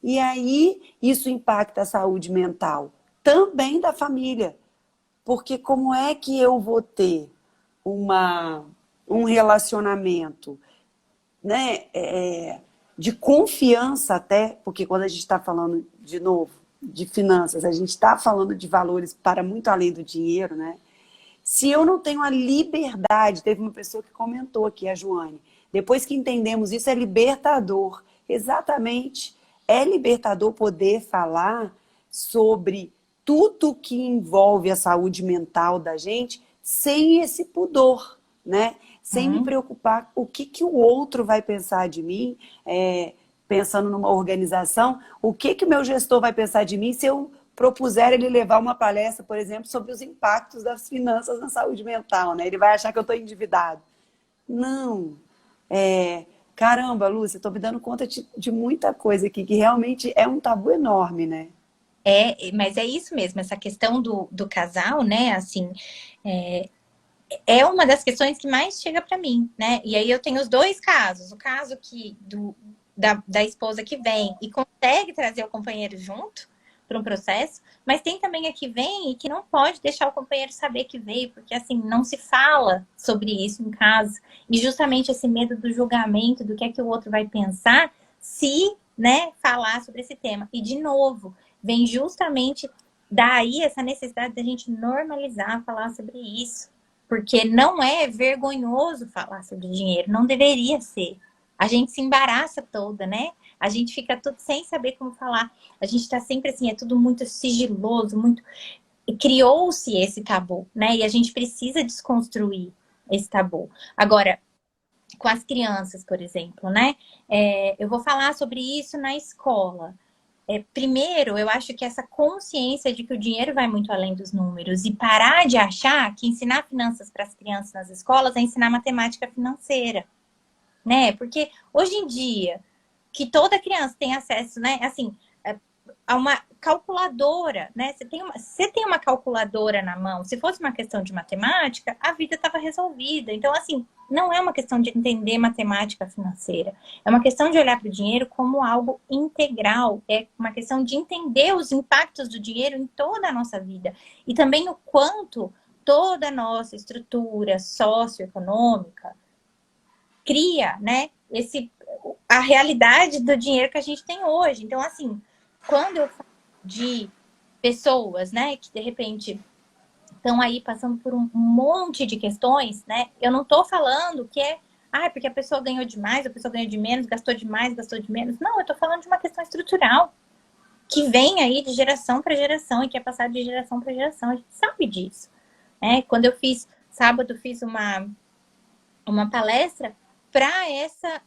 E aí isso impacta a saúde mental também da família, porque como é que eu vou ter uma, um relacionamento, né, de confiança até, porque quando a gente está falando, de novo, de finanças, a gente está falando de valores para muito além do dinheiro, né? Se eu não tenho a liberdade, teve uma pessoa que comentou aqui, a Joane, depois que entendemos isso, é libertador. Exatamente, é libertador poder falar sobre tudo que envolve a saúde mental da gente sem esse pudor, né? Sem me Hum. preocupar o que o outro vai pensar de mim, pensando numa organização, o que o meu gestor vai pensar de mim se eu propuser ele levar uma palestra, por exemplo, sobre os impactos das finanças na saúde mental, né? Ele vai achar que eu estou endividado. Não. É, caramba, Lúcia, estou me dando conta de muita coisa aqui, que realmente é um tabu enorme, né? Mas é isso mesmo, essa questão do casal, né? Assim, é, é uma das questões que mais chega para mim, né? E aí eu tenho os dois casos. O caso da esposa que vem e consegue trazer o companheiro junto para um processo, mas tem também a que vem e que não pode deixar o companheiro saber que veio, porque assim, não se fala sobre isso em casa. E justamente esse medo do julgamento, do que é que o outro vai pensar, se, né, falar sobre esse tema. E de novo, vem justamente daí essa necessidade da gente normalizar falar sobre isso. Porque não é vergonhoso falar sobre dinheiro, não deveria ser. A gente se embaraça toda, né? A gente fica tudo sem saber como falar. A gente tá sempre assim, é tudo muito sigiloso, muito. Criou-se esse tabu, né? E a gente precisa desconstruir esse tabu. Agora, com as crianças, por exemplo, né? Eu vou falar sobre isso na escola. Primeiro, eu acho que essa consciência de que o dinheiro vai muito além dos números e parar de achar que ensinar finanças para as crianças nas escolas é ensinar matemática financeira, né? Porque hoje em dia, que toda criança tem acesso, né? Assim, a uma calculadora, né? Você tem uma calculadora na mão. Se fosse uma questão de matemática, a vida estava resolvida. Então, assim, não é uma questão de entender matemática financeira. É uma questão de olhar para o dinheiro como algo integral. É uma questão de entender os impactos do dinheiro em toda a nossa vida. E também o quanto toda a nossa estrutura socioeconômica cria, né? A realidade do dinheiro que a gente tem hoje. Então, assim, quando eu falo de pessoas, né, que de repente estão aí passando por um monte de questões, né, eu não estou falando que porque a pessoa ganhou demais, a pessoa ganhou de menos, gastou demais, gastou de menos. Não, eu estou falando de uma questão estrutural que vem aí de geração para geração e que é passada de geração para geração. A gente sabe disso. Quando eu fiz sábado fiz uma palestra para essa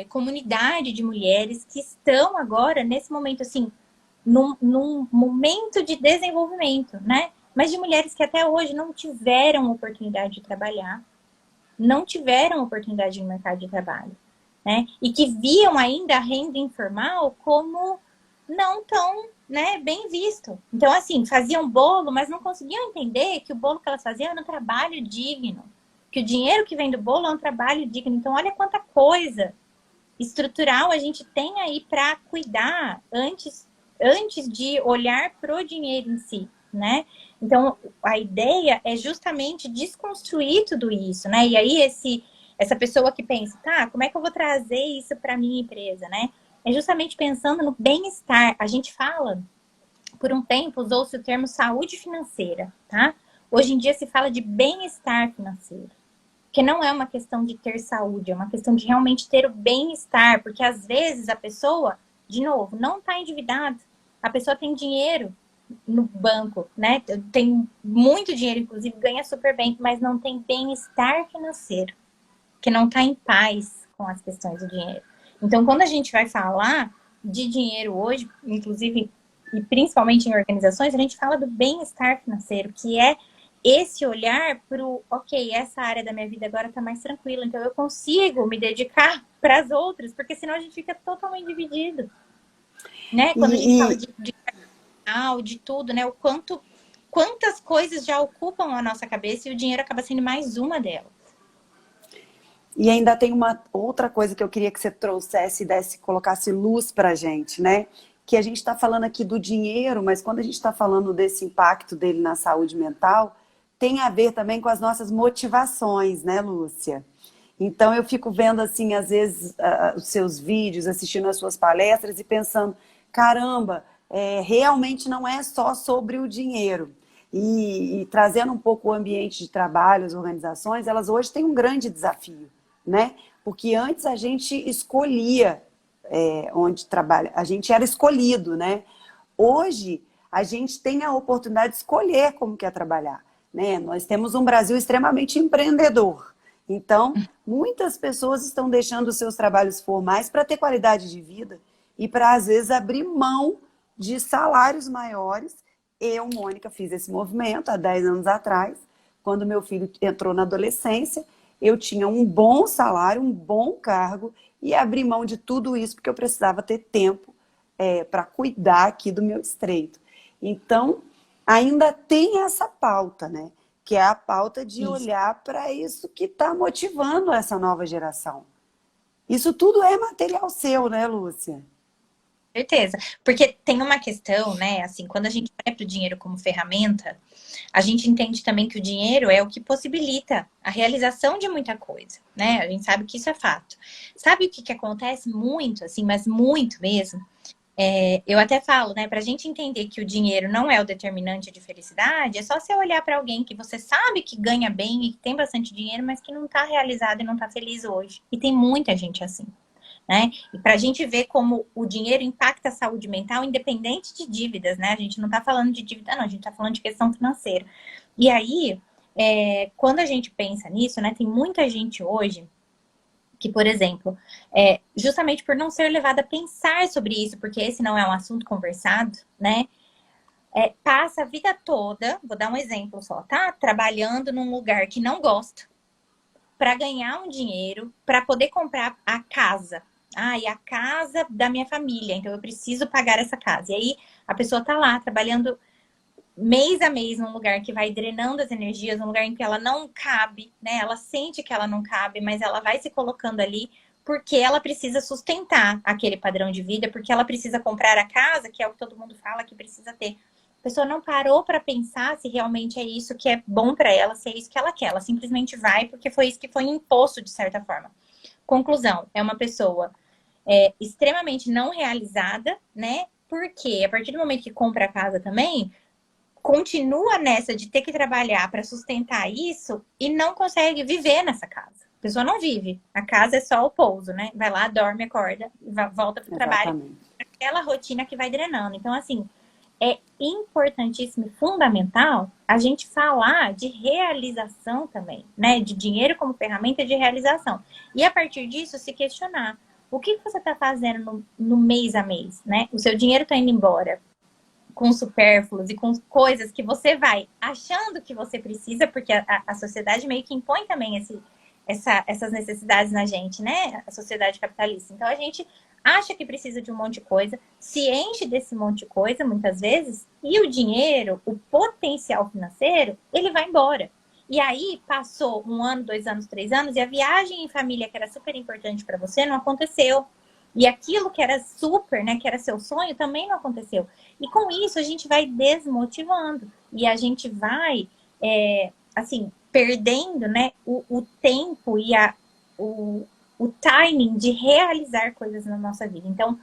comunidade de mulheres que estão agora, nesse momento, assim, num momento de desenvolvimento, né? Mas de mulheres que até hoje não tiveram oportunidade de trabalhar, não tiveram oportunidade no mercado de trabalho, né? E que viam ainda a renda informal como não tão, né, bem visto. Então, assim, faziam bolo, mas não conseguiam entender que o bolo que elas faziam era um trabalho digno, que o dinheiro que vem do bolo é um trabalho digno. Então, olha quanta coisa estrutural a gente tem aí para cuidar antes de olhar para o dinheiro em si, né? Então, a ideia é justamente desconstruir tudo isso, né? E aí, essa pessoa que pensa, tá, como é que eu vou trazer isso para minha empresa, né? É justamente pensando no bem-estar. A gente fala, por um tempo, usou-se o termo saúde financeira, tá? Hoje em dia se fala de bem-estar financeiro. Porque não é uma questão de ter saúde, é uma questão de realmente ter o bem-estar. Porque às vezes a pessoa, de novo, não está endividada. A pessoa tem dinheiro no banco, né? Tem muito dinheiro, inclusive ganha super bem, mas não tem bem-estar financeiro, que não está em paz com as questões do dinheiro. Então, quando a gente vai falar de dinheiro hoje, inclusive e principalmente em organizações, a gente fala do bem-estar financeiro, que é esse olhar para o, ok, essa área da minha vida agora está mais tranquila, então eu consigo me dedicar para as outras, porque senão a gente fica totalmente dividido, né? Quando a gente fala de tudo, né? Quantas coisas já ocupam a nossa cabeça e o dinheiro acaba sendo mais uma delas. E ainda tem uma outra coisa que eu queria que você trouxesse, colocasse luz para a gente, né? Que a gente está falando aqui do dinheiro, mas quando a gente está falando desse impacto dele na saúde mental, tem a ver também com as nossas motivações, né, Lúcia? Então eu fico vendo assim, às vezes, os seus vídeos, assistindo as suas palestras e pensando, caramba, realmente não é só sobre o dinheiro. E trazendo um pouco o ambiente de trabalho, as organizações, elas hoje têm um grande desafio, né? Porque antes a gente escolhia onde trabalha, a gente era escolhido, né? Hoje a gente tem a oportunidade de escolher como quer trabalhar, né? Nós temos um Brasil extremamente empreendedor. Então, muitas pessoas estão deixando os seus trabalhos formais para ter qualidade de vida e para, às vezes, abrir mão de salários maiores. Eu, Mônica, fiz esse movimento há 10 anos atrás, quando meu filho entrou na adolescência. Eu tinha um bom salário, um bom cargo e abri mão de tudo isso porque eu precisava ter tempo para cuidar aqui do meu estreito. Então, ainda tem essa pauta, né? Que é a pauta de olhar para isso que está motivando essa nova geração. Isso tudo é material seu, né, Lúcia? Certeza. Porque tem uma questão, né? Assim, quando a gente olha para o dinheiro como ferramenta, a gente entende também que o dinheiro é o que possibilita a realização de muita coisa, né? A gente sabe que isso é fato. Sabe o que acontece muito, assim, mas muito mesmo? Eu até falo, né? Para a gente entender que o dinheiro não é o determinante de felicidade, é só você olhar para alguém que você sabe que ganha bem e que tem bastante dinheiro, mas que não está realizado e não está feliz hoje. E tem muita gente assim. Né? E para a gente ver como o dinheiro impacta a saúde mental, independente de dívidas, né? A gente não está falando de dívida, não, a gente está falando de questão financeira. E aí, quando a gente pensa nisso, né? Tem muita gente hoje que, por exemplo, justamente por não ser levada a pensar sobre isso, porque esse não é um assunto conversado, né? Passa a vida toda, vou dar um exemplo só, tá? Trabalhando num lugar que não gosta, para ganhar um dinheiro, para poder comprar a casa. E a casa da minha família, então eu preciso pagar essa casa. E aí a pessoa tá lá trabalhando mês a mês num lugar que vai drenando as energias, num lugar em que ela não cabe, né? Ela sente que ela não cabe, mas ela vai se colocando ali porque ela precisa sustentar aquele padrão de vida, porque ela precisa comprar a casa, que é o que todo mundo fala que precisa ter. A pessoa não parou para pensar se realmente é isso que é bom para ela, se é isso que ela quer. Ela simplesmente vai porque foi isso que foi imposto de certa forma. Conclusão, é uma pessoa extremamente não realizada, né? Porque a partir do momento que compra a casa também, continua nessa de ter que trabalhar para sustentar isso e não consegue viver nessa casa. A pessoa não vive. A casa é só o pouso, né? Vai lá, dorme, acorda, volta para o trabalho. Aquela rotina que vai drenando. Então, assim, é importantíssimo e fundamental a gente falar de realização também, né? De dinheiro como ferramenta de realização. E a partir disso, se questionar o que você está fazendo no mês a mês, né? O seu dinheiro está indo embora com supérfluos e com coisas que você vai achando que você precisa, porque a sociedade meio que impõe também essas necessidades na gente, né? A sociedade capitalista. Então a gente acha que precisa de um monte de coisa, se enche desse monte de coisa muitas vezes, e o dinheiro, o potencial financeiro, ele vai embora. E aí passou 1 ano, 2 anos, 3 anos, e a viagem em família que era super importante para você não aconteceu. E aquilo que era super, né, que era seu sonho, também não aconteceu. E com isso a gente vai desmotivando. E a gente vai, assim, perdendo, né, o tempo e o timing de realizar coisas na nossa vida. Então,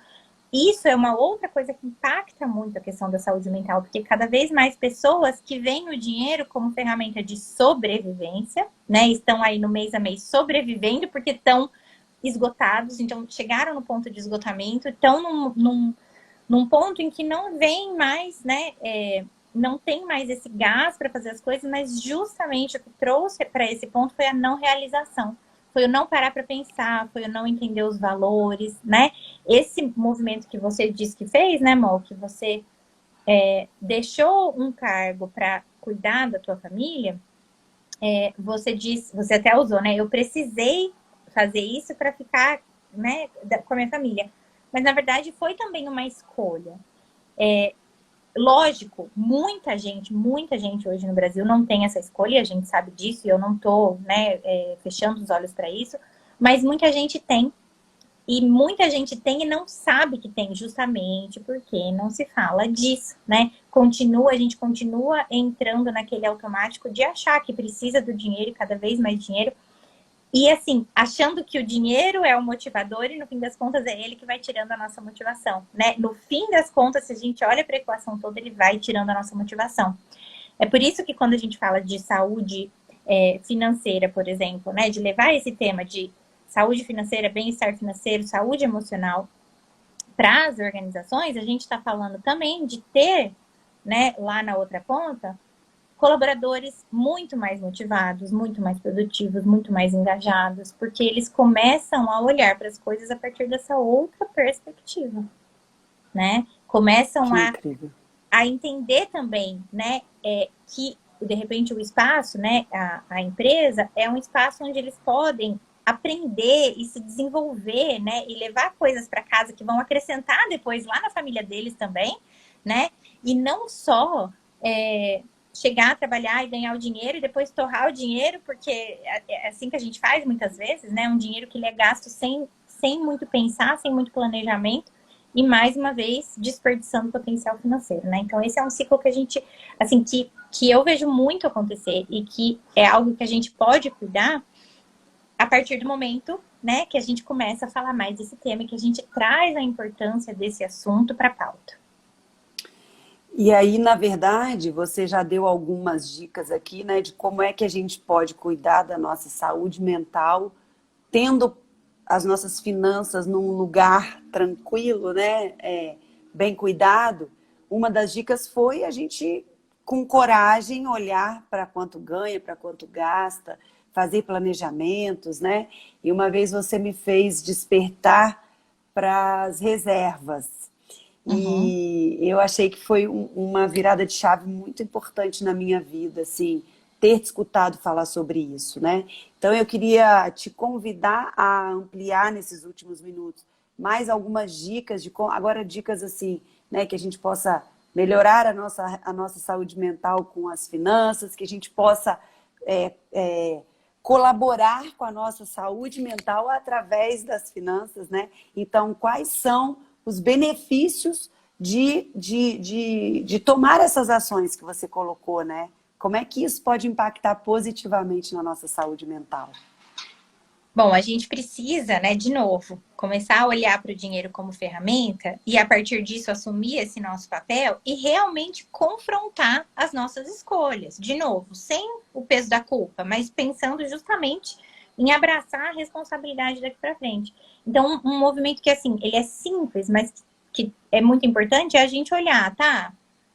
isso é uma outra coisa que impacta muito a questão da saúde mental, porque cada vez mais pessoas que veem o dinheiro como ferramenta de sobrevivência, né, estão aí no mês a mês sobrevivendo, porque estão esgotados, então chegaram no ponto de esgotamento, estão num ponto em que não vem mais, né, não tem mais esse gás para fazer as coisas, mas justamente o que trouxe para esse ponto foi a não realização. Foi o não parar para pensar, foi o não entender os valores, né? Esse movimento que você disse que fez, né, Mo, que você deixou um cargo para cuidar da tua família, você disse, você até usou, né? Eu precisei fazer isso para ficar, né, com a minha família. Mas na verdade foi também uma escolha. Lógico, muita gente hoje no Brasil não tem essa escolha, a gente sabe disso, e eu não tô, né, fechando os olhos para isso, mas muita gente tem. E muita gente tem e não sabe que tem, justamente porque não se fala disso, né? A gente continua entrando naquele automático de achar que precisa do dinheiro, cada vez mais dinheiro. E assim, achando que o dinheiro é o motivador e no fim das contas é ele que vai tirando a nossa motivação, né? No fim das contas, se a gente olha para a equação toda, ele vai tirando a nossa motivação. É por isso que quando a gente fala de saúde financeira, por exemplo, né? De levar esse tema de saúde financeira, bem-estar financeiro, saúde emocional para as organizações, a gente está falando também de ter, né, lá na outra ponta, colaboradores muito mais motivados, muito mais produtivos, muito mais engajados, porque eles começam a olhar para as coisas a partir dessa outra perspectiva, né? Começam a entender também, né, que de repente o espaço, né, a empresa é um espaço onde eles podem aprender e se desenvolver, né, e levar coisas para casa que vão acrescentar depois lá na família deles também, né? E não só chegar a trabalhar e ganhar o dinheiro e depois torrar o dinheiro, porque é assim que a gente faz muitas vezes, né? Um dinheiro que ele é gasto sem muito pensar, sem muito planejamento e, mais uma vez, desperdiçando potencial financeiro, né? Então, esse é um ciclo que a gente, assim, que eu vejo muito acontecer e que é algo que a gente pode cuidar a partir do momento, né, que a gente começa a falar mais desse tema e que a gente traz a importância desse assunto para a pauta. E aí, na verdade, você já deu algumas dicas aqui, né, de como é que a gente pode cuidar da nossa saúde mental, tendo as nossas finanças num lugar tranquilo, né, bem cuidado. Uma das dicas foi a gente, com coragem, olhar para quanto ganha, para quanto gasta, fazer planejamentos, né? E uma vez você me fez despertar para as reservas. E eu achei que foi uma virada de chave muito importante na minha vida, assim, ter te escutado falar sobre isso, né? Então eu queria te convidar a ampliar nesses últimos minutos mais algumas dicas, agora dicas assim, né, que a gente possa melhorar a nossa saúde mental com as finanças, que a gente possa colaborar com a nossa saúde mental através das finanças, né? Então, quais são os benefícios de tomar essas ações que você colocou, né? Como é que isso pode impactar positivamente na nossa saúde mental? Bom, a gente precisa, né, de novo, começar a olhar para o dinheiro como ferramenta e, a partir disso, assumir esse nosso papel e realmente confrontar as nossas escolhas. De novo, sem o peso da culpa, mas pensando justamente em abraçar a responsabilidade daqui para frente. Então, um movimento que, assim, ele é simples, mas que é muito importante é a gente olhar, tá?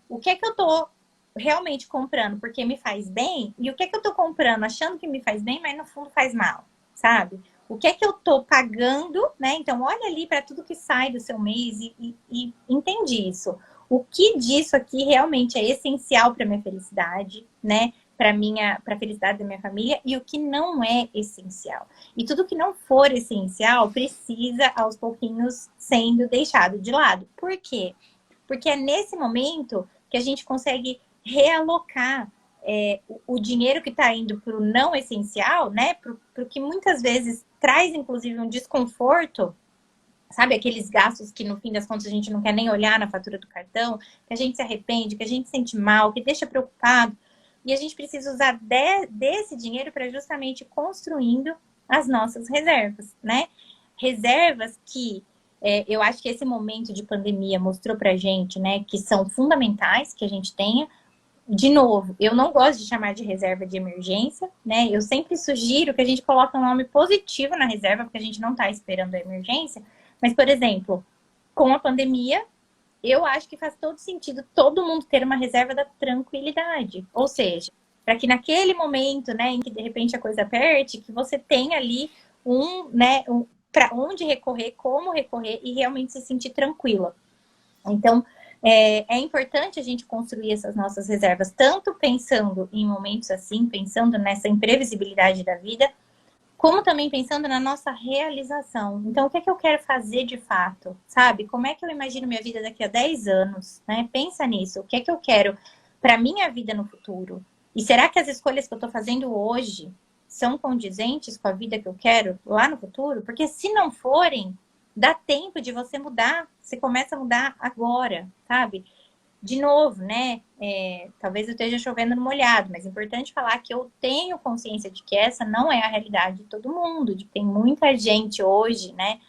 o que é que eu tô realmente comprando porque me faz bem e o que é que eu tô comprando achando que me faz bem, mas no fundo faz mal, sabe? O que é que eu tô pagando, né? Então, olha ali para tudo que sai do seu mês e entende isso. O que disso aqui realmente é essencial para minha felicidade, né? Para a felicidade da minha família e o que não é essencial. E tudo que não for essencial precisa aos pouquinhos sendo deixado de lado. Por quê? Porque é nesse momento que a gente consegue realocar o dinheiro que está indo para o não essencial, né? Para o que muitas vezes traz, inclusive, um desconforto, sabe? Aqueles gastos que, no fim das contas, a gente não quer nem olhar na fatura do cartão, que a gente se arrepende, que a gente se sente mal, que deixa preocupado. E a gente precisa usar desse dinheiro para justamente construindo as nossas reservas, né? Reservas que eu acho que esse momento de pandemia mostrou pra gente, né, que são fundamentais que a gente tenha. De novo, eu não gosto de chamar de reserva de emergência, né? Eu sempre sugiro que a gente coloque um nome positivo na reserva, porque a gente não está esperando a emergência. Mas, por exemplo, com a pandemia, eu acho que faz todo sentido todo mundo ter uma reserva da tranquilidade. Ou seja, para que naquele momento, né, em que de repente a coisa aperte, que você tenha ali para onde recorrer, como recorrer e realmente se sentir tranquila. Então, é importante a gente construir essas nossas reservas, tanto pensando em momentos assim, pensando nessa imprevisibilidade da vida, como também pensando na nossa realização. Então, o que é que eu quero fazer de fato, sabe? Como é que eu imagino minha vida daqui a 10 anos, né? Pensa nisso. O que é que eu quero para minha vida no futuro? E será que as escolhas que eu estou fazendo hoje são condizentes com a vida que eu quero lá no futuro? Porque se não forem, dá tempo de você mudar. Você começa a mudar agora, sabe? De novo, né? Talvez eu esteja chovendo no molhado, mas é importante falar que eu tenho consciência de que essa não é a realidade de todo mundo, de que tem muita gente hoje, né,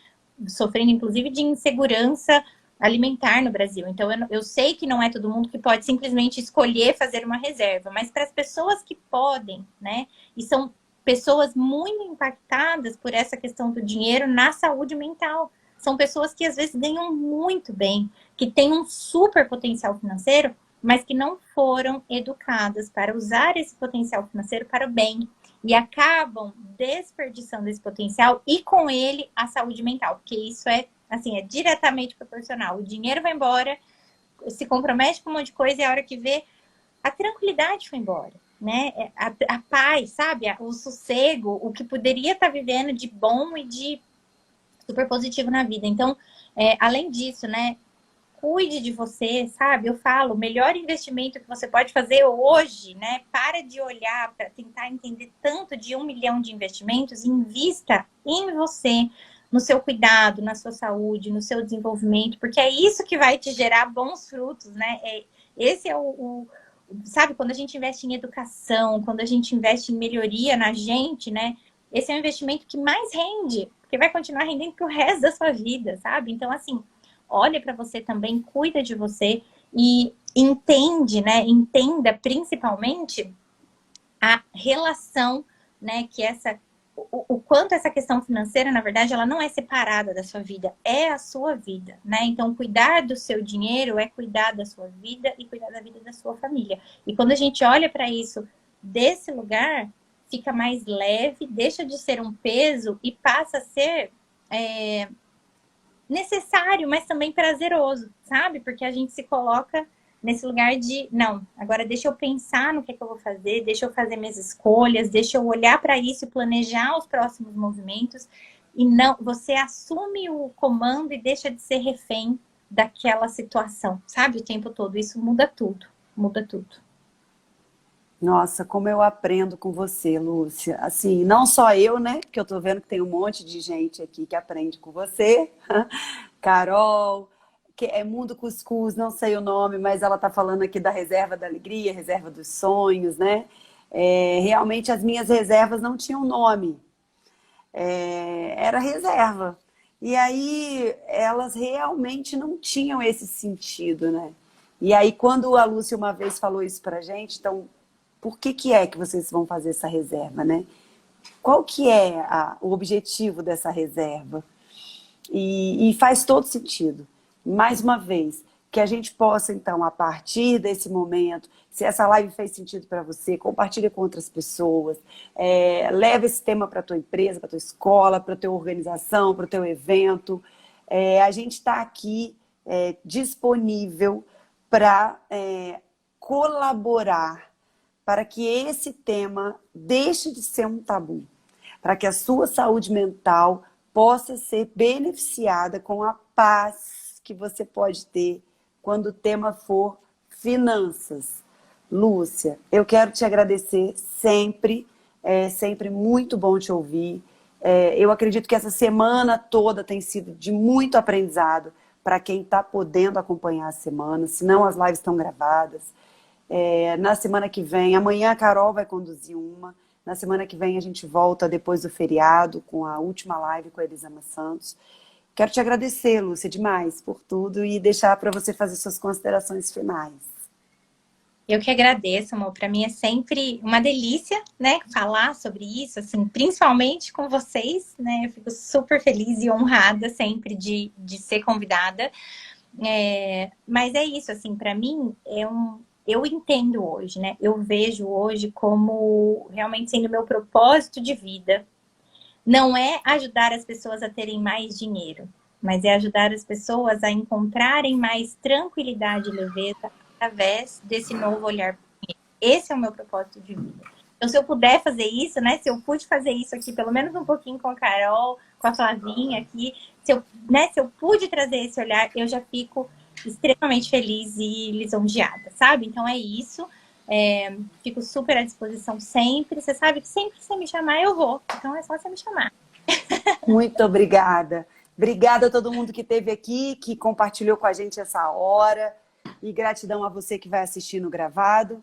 sofrendo inclusive de insegurança alimentar no Brasil. Então, eu sei que não é todo mundo que pode simplesmente escolher fazer uma reserva, mas para as pessoas que podem, né, e são pessoas muito impactadas por essa questão do dinheiro na saúde mental. São pessoas que às vezes ganham muito bem, que têm um super potencial financeiro, mas que não foram educadas para usar esse potencial financeiro para o bem. E acabam desperdiçando esse potencial e com ele a saúde mental, porque isso é, assim, é diretamente proporcional. O dinheiro vai embora, se compromete com um monte de coisa e a hora que vê, a tranquilidade foi embora, né? A paz, sabe? O sossego, o que poderia estar vivendo de bom e de super positivo na vida. Então, além disso, né? Cuide de você, sabe? Eu falo, o melhor investimento que você pode fazer hoje, né? Para de olhar para tentar entender tanto de 1 milhão de investimentos e invista em você, no seu cuidado, na sua saúde, no seu desenvolvimento, porque é isso que vai te gerar bons frutos, né? Esse é sabe, quando a gente investe em educação, quando a gente investe em melhoria na gente, né? Esse é o investimento que mais rende, porque vai continuar rendendo pro resto da sua vida, sabe? Então, assim, olha para você também, cuida de você e entende, né? Entenda principalmente a relação, né? Que o quanto essa questão financeira, na verdade, ela não é separada da sua vida, é a sua vida, né? Então, cuidar do seu dinheiro é cuidar da sua vida e cuidar da vida da sua família. E quando a gente olha para isso desse lugar, fica mais leve, deixa de ser um peso e passa a ser necessário, mas também prazeroso, sabe? Porque a gente se coloca nesse lugar de, não, agora deixa eu pensar no que é que eu vou fazer, deixa eu fazer minhas escolhas, deixa eu olhar para isso e planejar os próximos movimentos. E não, você assume o comando e deixa de ser refém daquela situação, sabe? O tempo todo. Isso muda tudo, muda tudo. Nossa, como eu aprendo com você, Lúcia. Assim, não só eu, né? Que eu tô vendo que tem um monte de gente aqui que aprende com você. Carol, que é Mundo Cuscuz, não sei o nome, mas ela tá falando aqui da reserva da alegria, reserva dos sonhos, né? Realmente as minhas reservas não tinham nome. Era reserva. E aí elas realmente não tinham esse sentido, né? E aí quando a Lúcia uma vez falou isso pra gente, então por que é que vocês vão fazer essa reserva, né? Qual que é o objetivo dessa reserva? E faz todo sentido. Mais uma vez, que a gente possa, então, a partir desse momento, se essa live fez sentido para você, compartilha com outras pessoas, leva esse tema para a tua empresa, para a tua escola, para a tua organização, para o teu evento. A gente está aqui disponível para colaborar para que esse tema deixe de ser um tabu, para que a sua saúde mental possa ser beneficiada com a paz que você pode ter quando o tema for finanças. Lúcia, eu quero te agradecer sempre, é sempre muito bom te ouvir. Eu acredito que essa semana toda tem sido de muito aprendizado para quem está podendo acompanhar a semana, senão as lives estão gravadas. Na semana que vem, amanhã a Carol vai conduzir uma, na semana que vem a gente volta depois do feriado com a última live com a Elisama Santos. Quero te agradecer, Lúcia, demais por tudo e deixar para você fazer suas considerações finais. Eu que agradeço, amor. Para mim é sempre uma delícia, né, falar sobre isso, assim, principalmente com vocês, né? Eu fico super feliz e honrada sempre de ser convidada. Mas é isso, assim, para mim eu entendo hoje, né? Eu vejo hoje como realmente sendo meu propósito de vida. Não é ajudar as pessoas a terem mais dinheiro, mas é ajudar as pessoas a encontrarem mais tranquilidade e leveza através desse novo olhar para o dinheiro. Esse é o meu propósito de vida. Então, se eu puder fazer isso, né? Se eu pude fazer isso aqui, pelo menos um pouquinho com a Carol, com a Flavinha aqui, se eu pude trazer esse olhar, eu já fico extremamente feliz e lisonjeada, sabe? Então é isso. Fico super à disposição sempre. Você sabe que sempre que você me chamar, eu vou. Então é só você me chamar. Muito obrigada. Obrigada a todo mundo que esteve aqui, que compartilhou com a gente essa hora. E gratidão a você que vai assistir no gravado.